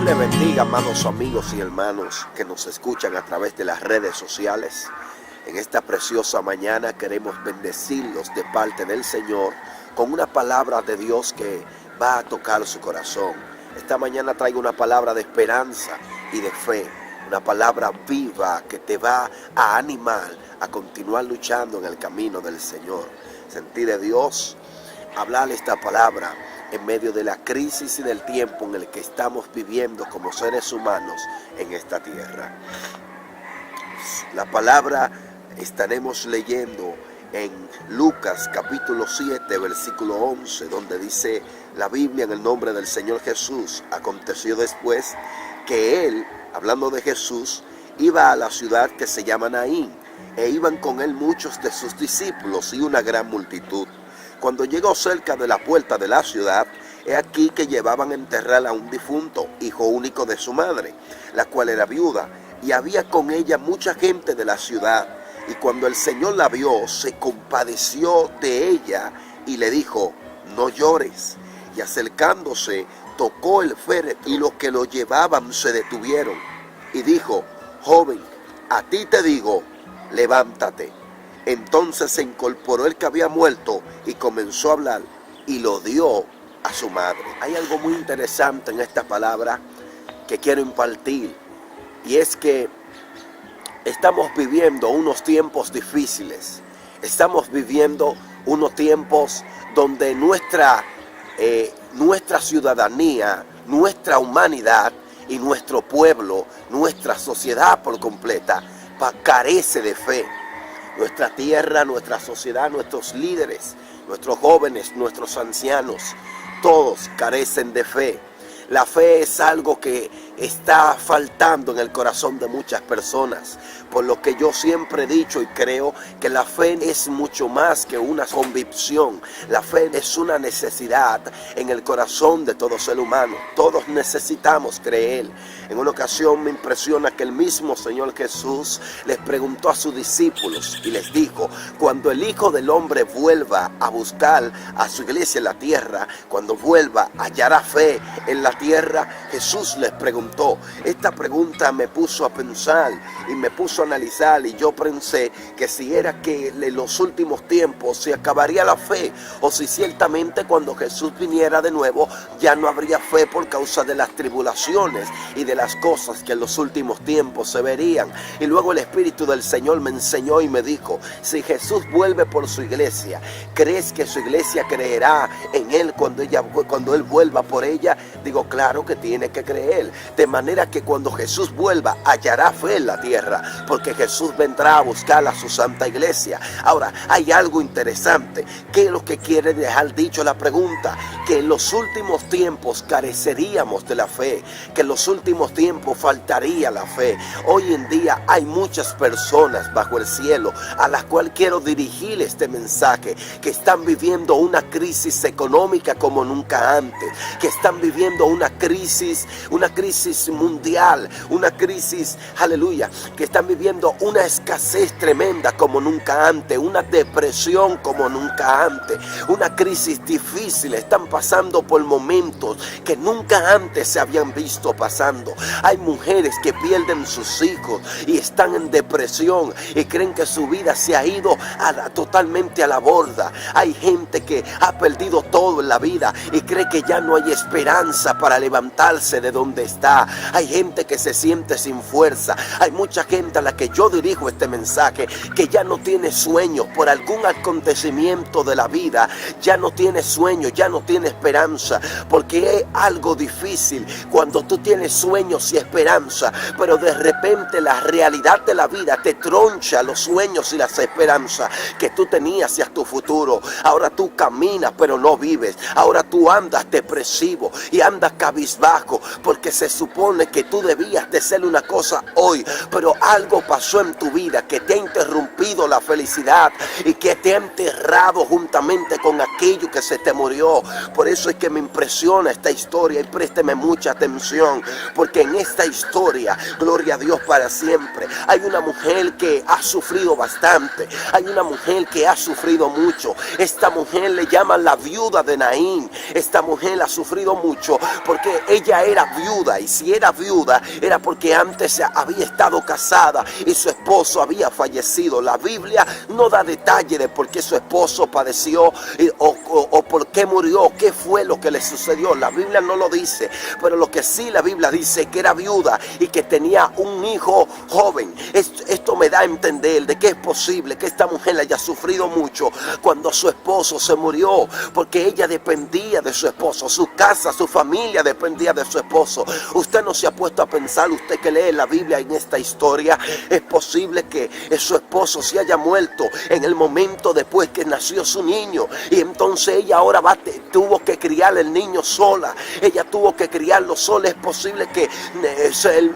Le bendiga, amados amigos y hermanos que nos escuchan a través de las redes sociales. En esta preciosa mañana queremos bendecirlos de parte del Señor con una palabra de Dios que va a tocar su corazón. Esta mañana traigo una palabra de esperanza y de fe, una palabra viva que te va a animar a continuar luchando en el camino del Señor. Sentí de Dios hablar esta palabra en medio de la crisis y del tiempo en el que estamos viviendo como seres humanos en esta tierra. La palabra estaremos leyendo en Lucas capítulo 7, versículo 11, donde dice la Biblia en el nombre del Señor Jesús: aconteció después que él, hablando de Jesús, iba a la ciudad que se llama Naín, e iban con él muchos de sus discípulos y una gran multitud. Cuando llegó cerca de la puerta de la ciudad, he aquí que llevaban a enterrar a un difunto, hijo único de su madre, la cual era viuda, y había con ella mucha gente de la ciudad. Y cuando el Señor la vio, se compadeció de ella y le dijo: no llores. Y acercándose, tocó el féretro, y los que lo llevaban se detuvieron. Y dijo: joven, a ti te digo, levántate. Entonces se incorporó el que había muerto y comenzó a hablar, y lo dio a su madre. Hay algo muy interesante en esta palabra que quiero impartir, y es que estamos viviendo unos tiempos difíciles. Estamos viviendo unos tiempos donde nuestra ciudadanía, nuestra humanidad y nuestro pueblo, nuestra sociedad por completa, carece de fe. Nuestra tierra, nuestra sociedad, nuestros líderes, nuestros jóvenes, nuestros ancianos, todos carecen de fe. La fe es algo que está faltando en el corazón de muchas personas, por lo que yo siempre he dicho y creo que la fe es mucho más que una convicción. La fe es una necesidad en el corazón de todo ser humano. Todos necesitamos creer. En una ocasión me impresiona que el mismo Señor Jesús les preguntó a sus discípulos y les dijo: cuando el Hijo del Hombre vuelva a buscar a su iglesia en la tierra, cuando vuelva, ¿hallará fe en la tierra? Jesús les preguntó. Esta pregunta me puso a pensar y me puso a analizar, y yo pensé que si era que en los últimos tiempos se acabaría la fe, o si ciertamente cuando Jesús viniera de nuevo ya no habría fe por causa de las tribulaciones y de las cosas que en los últimos tiempos se verían. Y luego el Espíritu del Señor me enseñó y me dijo: si Jesús vuelve por su iglesia, ¿crees que su iglesia creerá en él cuando él vuelva por ella? Digo, claro que tiene que creer, de manera que cuando Jesús vuelva hallará fe en la tierra, porque Jesús vendrá a buscar a su santa iglesia. Ahora, hay algo interesante. ¿Qué es lo que quiere dejar dicho la pregunta? Que en los últimos tiempos careceríamos de la fe, que en los últimos tiempos faltaría la fe. Hoy en día hay muchas personas bajo el cielo a las cuales quiero dirigir este mensaje, que están viviendo una crisis económica como nunca antes, que están viviendo una crisis mundial, una crisis, aleluya, que están viviendo una escasez tremenda como nunca antes, una depresión como nunca antes, una crisis difícil. Están pasando por momentos que nunca antes se habían visto pasando. Hay mujeres que pierden sus hijos y están en depresión y creen que su vida se ha ido totalmente a la borda. Hay gente que ha perdido todo en la vida y cree que ya no hay esperanza para levantarse de donde está. Hay gente que se siente sin fuerza. Hay mucha gente a la que yo dirijo este mensaje que ya no tiene sueños por algún acontecimiento de la vida. Ya no tiene sueños, ya no tiene esperanza, porque es algo difícil cuando tú tienes sueños y esperanza, pero de repente la realidad de la vida te troncha los sueños y las esperanzas que tú tenías hacia tu futuro. Ahora tú caminas pero no vives. Ahora tú andas depresivo y andas cabizbajo, porque se supone que tú debías de ser una cosa hoy, pero algo algo pasó en tu vida que te ha interrumpido la felicidad y que te ha enterrado juntamente con aquello que se te murió. Por eso es que me impresiona esta historia, y présteme mucha atención, porque en esta historia, gloria a Dios para siempre, hay una mujer que ha sufrido bastante, hay una mujer que ha sufrido mucho. Esta mujer le llaman la viuda de Naín. Esta mujer ha sufrido mucho porque ella era viuda, y si era viuda era porque antes había estado casada y su esposo había fallecido. La Biblia no da detalle de por qué su esposo padeció o por qué murió, qué fue lo que le sucedió. La Biblia no lo dice, pero lo que sí la Biblia dice que era viuda y que tenía un hijo joven. Esto me da a entender de que es posible que esta mujer haya sufrido mucho cuando su esposo se murió, porque ella dependía de su esposo, su casa, su familia dependía de su esposo. Usted no se ha puesto a pensar, usted que lee la Biblia en esta historia, es posible que su esposo se haya muerto en el momento después que nació su niño, y entonces ella ahora tuvo que criar el niño sola. Ella tuvo que criarlo sola. Es posible que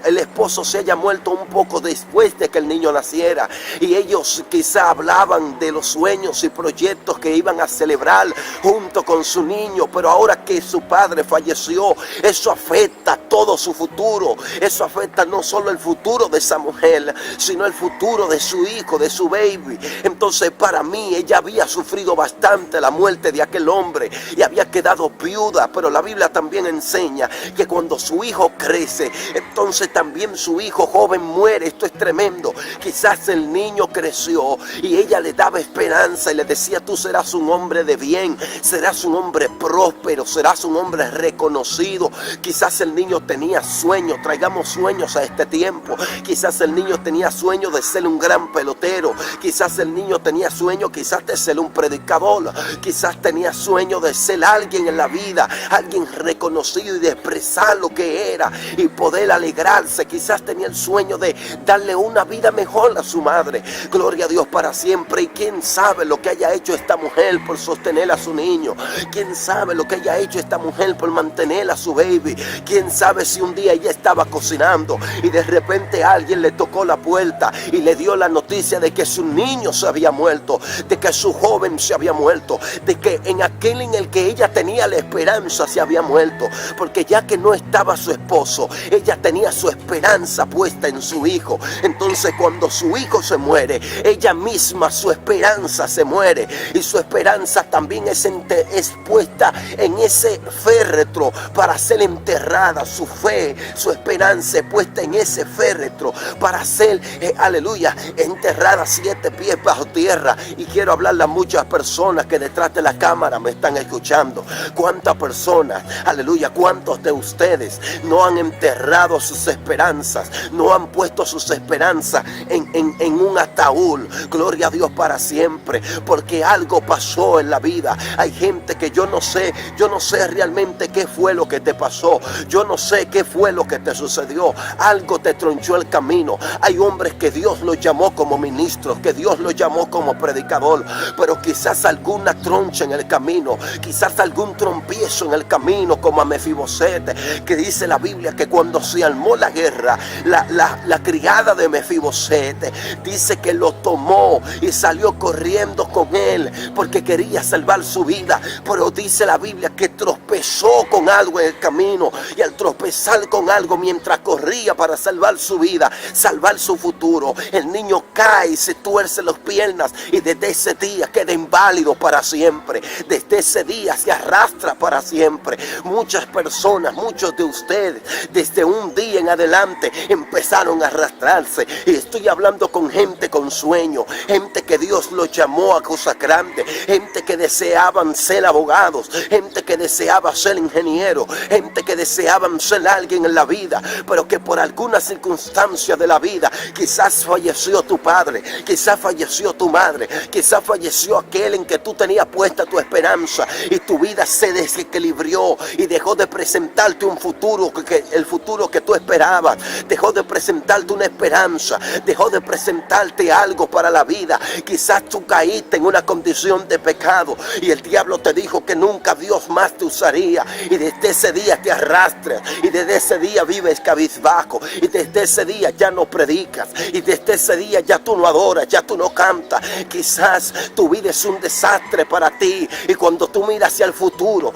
el esposo se haya muerto un poco después de que el niño naciera, y ellos quizá hablaban de los sueños y proyectos que iban a celebrar junto con su niño, pero ahora que su padre falleció, eso afecta todo su futuro. Eso afecta no solo el futuro de esa mujer, sino el futuro de su hijo, de su baby. Entonces, para mí, ella había sufrido bastante la muerte de aquel hombre y había quedado viuda, pero la Biblia también enseña que cuando su hijo crece, entonces también su hijo joven muere. Esto es tremendo. Quizás el niño creció y ella le daba esperanza y le decía: tú serás un hombre de bien, serás un hombre próspero, serás un hombre reconocido. Quizás el niño tenía sueños, traigamos sueños a este tiempo. Quizás el niño tenía sueños de ser un gran pelotero, quizás el niño tenía sueños quizás de ser un predicador, quizás tenía sueños de ser alguien en la vida, alguien reconocido y de expresar lo que era y poder alegrarse. Quizás tenía el sueño de darle una vida mejor a su madre. Gloria a Dios para siempre. Y quién sabe lo que haya hecho esta mujer por sostener a su niño. Quién sabe lo que haya hecho esta mujer por mantener a su baby. Quién sabe si un día ella estaba cocinando y de repente alguien le tocó la puerta y le dio la noticia de que su niño se había muerto, de que su joven se había muerto, de que en aquel en el que ella tenía la esperanza se había muerto, porque ya que no estaba su esposo, ella tenía su esperanza puesta en su hijo. Entonces, cuando su hijo se muere, ella misma, su esperanza se muere, y su esperanza también es puesta en ese féretro para ser enterrada. Su fe, su esperanza es puesta en ese féretro para ser, aleluya, enterrada 7 pies bajo tierra. Y quiero hablarle a muchas personas que detrás de la cámara me están escuchando. ¿Cuántas personas, aleluya, cuántos de ustedes no han enterrado sus esperanzas, no han puesto sus esperanzas en un ataúd? Gloria a Dios para siempre, porque algo pasó en la vida. Hay gente que yo no sé realmente qué fue lo que te pasó, yo no sé qué fue lo que te sucedió. Algo te tronchó el camino. Hay hombres que Dios los llamó como ministros, que Dios los llamó como predicador, pero quizás alguna troncha en el camino, quizás algún trompiezo en el camino, como a Mefiboset, que dice la Biblia que cuando se armó la guerra, la criada de Mefiboset dice que lo tomó y salió corriendo con él porque quería salvar su vida, pero dice la Biblia que tropezó con algo en el camino, y al tropezar con algo mientras corría para salvar su vida, salvar su futuro, el niño cae y se tuerce las piernas, y desde ese día queda inválido para siempre. Desde ese día se arrastra para siempre. Muchas personas, muchos de ustedes, desde un día en adelante empezaron a arrastrarse, y estoy hablando con gente con sueño, gente que Dios los llamó a cosas grandes, gente que deseaban ser abogados, gente que deseaba ser ingeniero, gente que deseaban ser alguien en la vida, pero que por alguna circunstancia de la vida, quizás falleció tu padre, quizás falleció tu madre, quizás falleció aquel en que tú tenías puesta tu esperanza, y tu vida se desequilibró y dejó de presentarte un futuro, el futuro que tú esperabas, dejó de presentarte una esperanza, dejó de presentarte algo para la vida. Quizás tú caíste en una condición de pecado y el diablo te dijo que nunca Dios más te usaría, y desde ese día te arrastras, y desde ese día vives cabizbajo, y desde ese día ya no predicas, y desde ese día ya tú no adoras, ya tú no cantas. Quizás tu vida es un desastre para ti, y cuando tú miras hacia el futuro,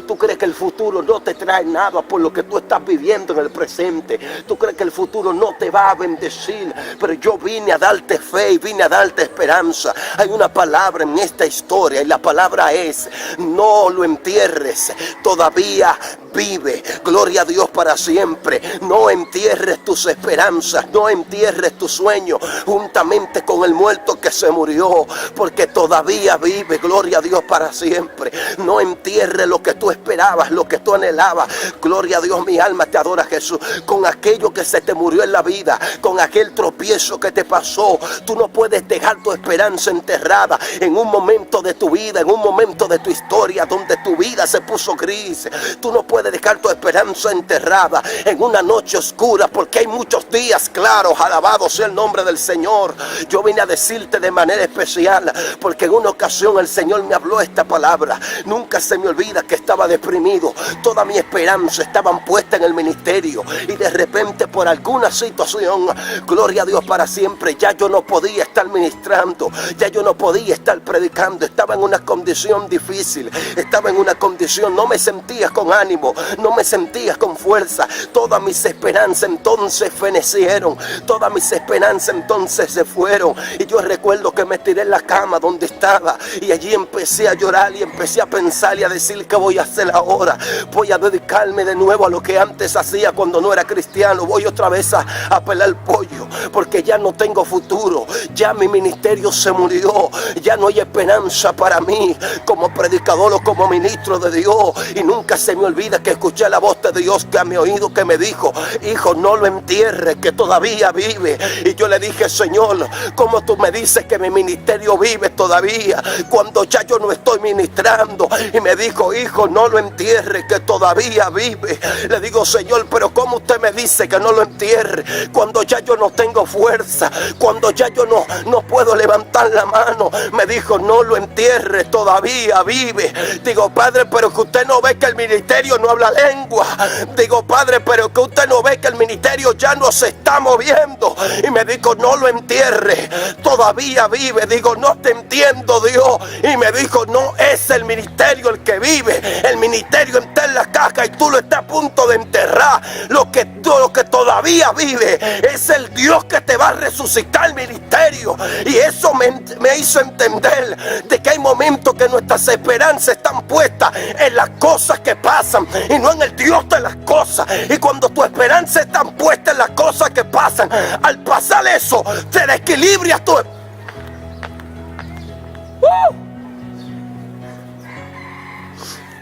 tú crees que el futuro no te trae nada por lo que tú estás viviendo en el presente. Tú crees que el futuro no te va a bendecir, pero yo vine a darte fe y vine a darte esperanza. Hay una palabra en esta historia y la palabra es: no lo entierres, todavía vive. Gloria a Dios para siempre. No entierres tus esperanzas, no entierres tus sueños juntamente con el muerto que se murió, porque todavía vive. Gloria a Dios para siempre. No entierres lo que tú esperabas, lo que tú anhelabas. Gloria a Dios, mi alma te adora, Jesús. Con aquello que se te murió en la vida, con aquel tropiezo que te pasó, tú no puedes dejar tu esperanza enterrada en un momento de tu vida, en un momento de tu historia donde tu vida se puso gris. Tú no puedes dejar tu esperanza enterrada en una noche oscura, porque hay muchos días claros. Alabado sea el nombre del Señor. Yo vine a decirte de manera especial, porque en una ocasión el Señor me habló esta palabra. Nunca se me olvida que estaba deprimido. Toda mi esperanza estaba puesta en el ministerio, y de repente por alguna situación, gloria a Dios para siempre, ya yo no podía estar ministrando, ya yo no podía estar predicando. Estaba en una condición difícil, estaba en una condición, no me sentía con ánimo, no me sentía con fuerza. Todas mis esperanzas entonces fenecieron, todas mis esperanzas entonces se fueron. Y yo recuerdo que me tiré en la cama donde estaba, y allí empecé a llorar y empecé a pensar y a decir: ¿qué voy a hacer ahora? Voy a dedicarme de nuevo a lo que antes hacía cuando no era cristiano. Voy otra vez a pelar pollo, porque ya no tengo futuro, ya mi ministerio se murió, ya no hay esperanza para mí como predicador o como ministro de Dios. Y nunca se me olvida que escuché la voz de Dios que a mi oído que me dijo: hijo, no lo entierres, que todavía vive. Y yo le dije: Señor, ¿cómo tú me dices que mi ministerio vive todavía cuando ya yo no estoy ministrando? Y me dijo: hijo, no lo entierres, que todavía vive. Le digo: Señor, pero ¿cómo usted me dice que no lo entierre cuando ya yo no tengo fuerza, cuando ya yo no puedo levantar la mano? Me dijo: no lo entierre, todavía vive. Digo: Padre, pero que usted no ve que el ministerio no habla lengua. Digo: Padre, pero que usted no ve que el ministerio ya no se está moviendo. Y me dijo: no lo entierre, todavía vive. Digo: no te entiendo, Dios. Y me dijo: no es el ministerio el que vive, el ministerio está en la caja y tú lo estás a punto de enterrar. Lo que todavía vive es el Dios que te va a resucitar el ministerio. Y eso me hizo entender de que hay momentos que nuestras esperanzas están puestas en las cosas que pasan y no en el Dios de las cosas. Y cuando tu esperanza está puesta en las cosas que pasan, al pasar eso te desequilibras tu...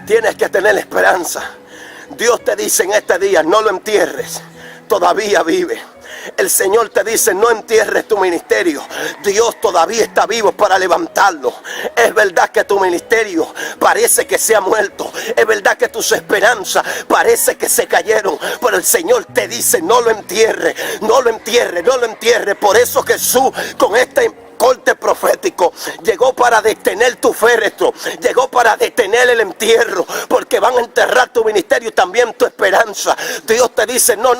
Tienes que tener esperanza. Dios te dice en este día: no lo entierres, todavía vive. El Señor te dice: no entierres tu ministerio, Dios todavía está vivo para levantarlo. Es verdad que tu ministerio parece que se ha muerto, es verdad que tus esperanzas parece que se cayeron, pero el Señor te dice: no lo entierres, no lo entierres, no lo entierres. Por eso Jesús, con este corte profético, llegó para detener tu féretro, llegó para detener el entierro, porque van a enterrar tu ministerio y también tu esperanza. Dios te dice: no,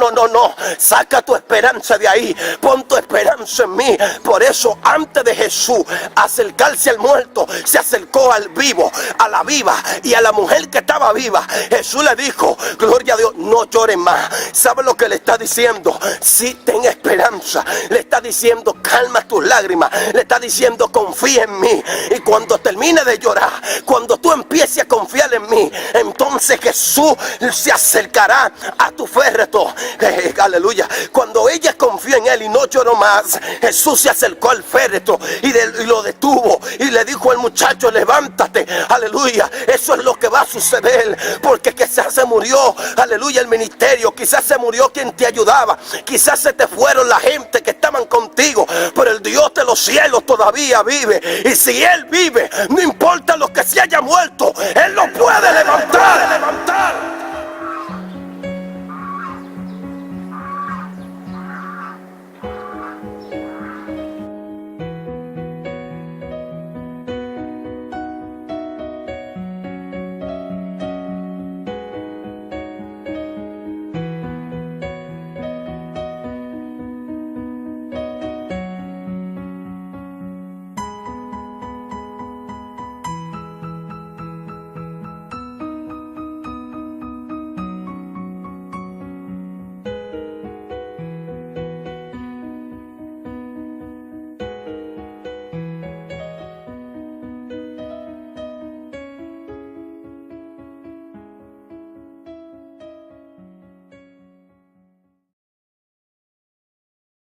saca tu esperanza de ahí, pon tu esperanza en mí. Por eso, antes de Jesús acercarse al muerto, se acercó al vivo, a la viva y a la mujer que estaba viva. Jesús le dijo: gloria a Dios, no llores más. ¿Sabe lo que le está diciendo? Sí, ten esperanza. Le está diciendo: calma tus lágrimas. Le está diciendo: confía en mí. Y cuando termine de llorar, cuando tú empieces a confiar en mí, entonces Jesús se acercará a tu féretro. Aleluya. Cuando ella confió en él y no lloró más, Jesús se acercó al féretro y lo detuvo y le dijo al muchacho: levántate. Aleluya. Eso es lo que va a suceder, porque quizás se murió, aleluya, el ministerio, quizás se murió quien te ayudaba, quizás se te fueron la gente que estaban contigo, pero el Dios de los cielos todavía vive. Y si Él vive, no importa lo que se haya muerto, Él lo puede levantar.